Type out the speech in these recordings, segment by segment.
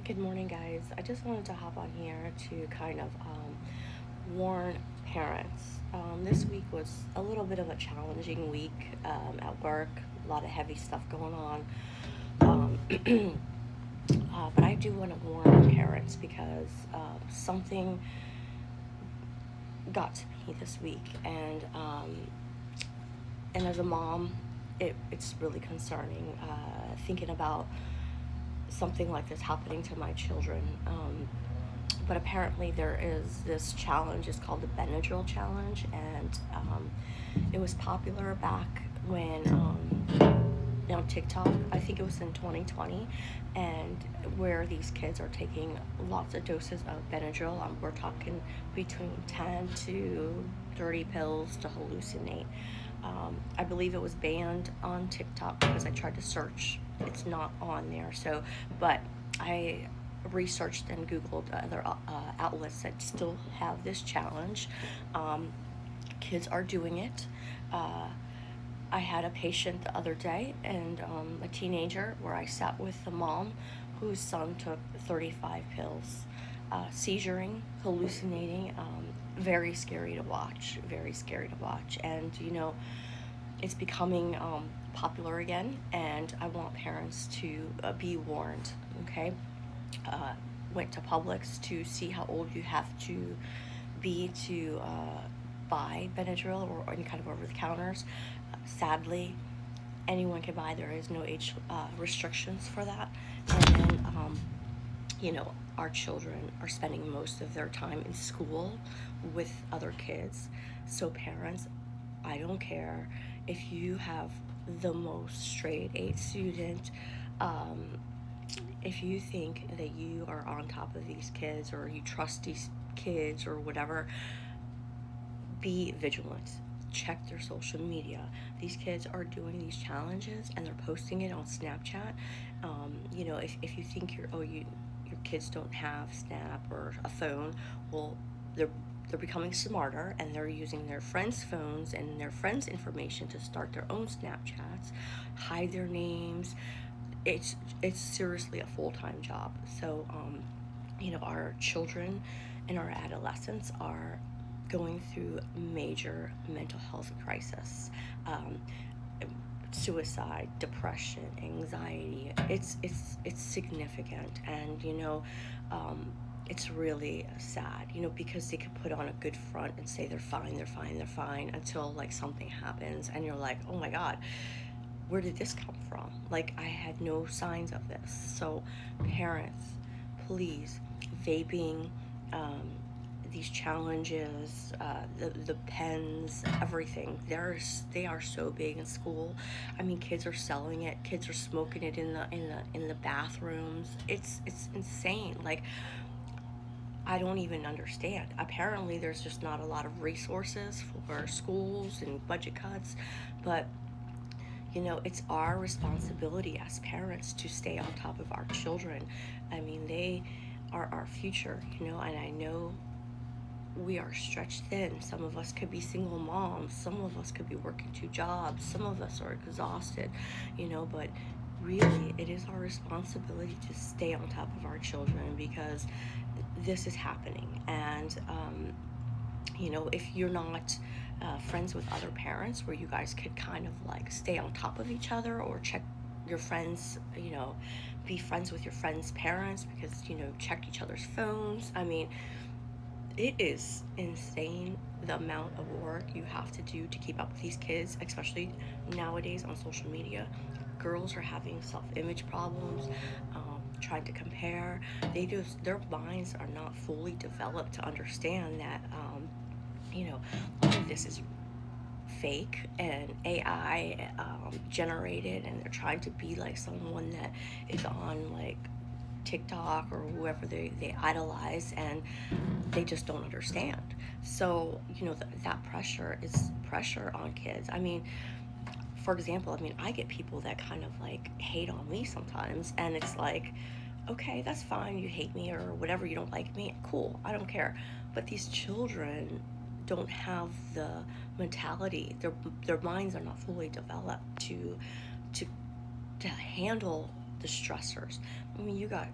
Good morning, guys. I just wanted to hop on here to kind of warn parents. This week was a little bit of a challenging week at work, a lot of heavy stuff going on. Um, but I do want to warn parents because something got to me this week, and as a mom, it's really concerning thinking about something like this happening to my children. But apparently there is this challenge. It's called the Benadryl challenge, and it was popular back when on TikTok. I think it was in 2020, and where these kids are taking lots of doses of Benadryl. We're talking between 10 to 30 pills to hallucinate. I believe it was banned on TikTok because I tried to search. It's not on there. But I researched and Googled other outlets that still have this challenge. Um, Kids are doing it. Uh, I had a patient the other day, and a teenager, where I sat with the mom whose son took 35 pills, seizuring, hallucinating. Very scary to watch. Very scary to watch. And it's becoming popular again, and I want parents to be warned. Okay, uh, went to Publix to see how old you have to be to buy Benadryl or any kind of over the counters. Sadly, anyone can buy. There is no age restrictions for that. And then, our children are spending most of their time in school with other kids. So, parents, I don't care if you have the most straight A student. Um, if you think that you are on top of these kids or you trust these kids or whatever, be vigilant. Check their social media. These kids are doing these challenges and they're posting it on Snapchat. If you think your kids don't have Snap or a phone, well, they're they're becoming smarter and they're using their friends' phones and their friends' information to start their own Snapchats, hide their names. It's seriously a full-time job. So our children and our adolescents are going through major mental health crisis. Um, Suicide, depression, anxiety. It's significant, and it's really sad. Because they could put on a good front and say they're fine, they're fine, they're fine until like something happens, and you're like, oh my God, where did this come from? Like, I had no signs of this. So, parents, please, vaping, um, these challenges, the pens, everything. They are so big in school. I mean, kids are selling it. Kids are smoking it in the bathrooms. It's insane. Like, I don't even understand. Apparently, there's just not a lot of resources for schools and budget cuts, but it's our responsibility as parents to stay on top of our children. I mean, they are our future, and I know we are stretched thin. Some of us could be single moms, some of us could be working two jobs, some of us are exhausted, but really it is our responsibility to stay on top of our children because this is happening. And if you're not friends with other parents where you guys could kind of like stay on top of each other or check your friends, be friends with your friends' parents because, check each other's phones. I mean, it is insane the amount of work you have to do to keep up with these kids, especially nowadays on social media. Girls are having self-image problems, trying to compare. Their minds are not fully developed to understand that all of this is fake and AI generated, and they're trying to be like someone that is on like TikTok or whoever they idolize, and they just don't understand. So, that pressure is pressure on kids. I mean, for example, I get people that kind of like hate on me sometimes, and it's like, okay, that's fine. You hate me or whatever. You don't like me. Cool. I don't care. But these children don't have the mentality. Their minds are not fully developed to to handle the stressors. I mean, you got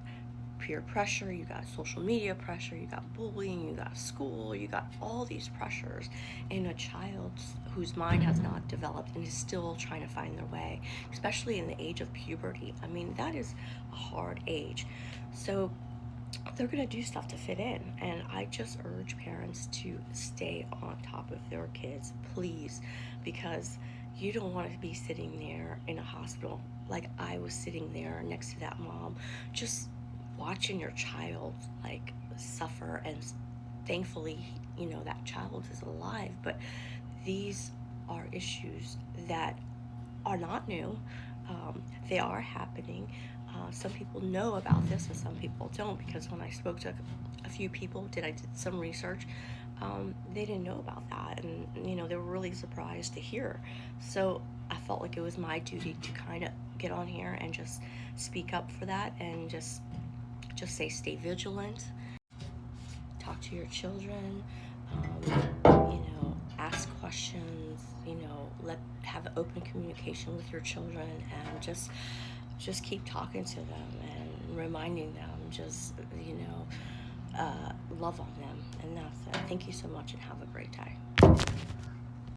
peer pressure, you got social media pressure, you got bullying, you got school, you got all these pressures in a child whose mind has not developed and is still trying to find their way, especially in the age of puberty. I mean, that is a hard age. So they're going to do stuff to fit in, and I just urge parents to stay on top of their kids, please, because you don't want to be sitting there in a hospital like I was sitting there next to that mom, just watching your child like suffer. And thankfully, that child is alive, but these are issues that are not new. They are happening. Some people know about this and some people don't, because when I spoke to a few people, I did some research, they didn't know about that, and they were really surprised to hear. So I felt like it was my duty to kind of get on here and just speak up for that, and just say stay vigilant, talk to your children, ask questions, have open communication with your children, and just keep talking to them and reminding them, just love on them. And that's it. Thank you so much, and have a great day.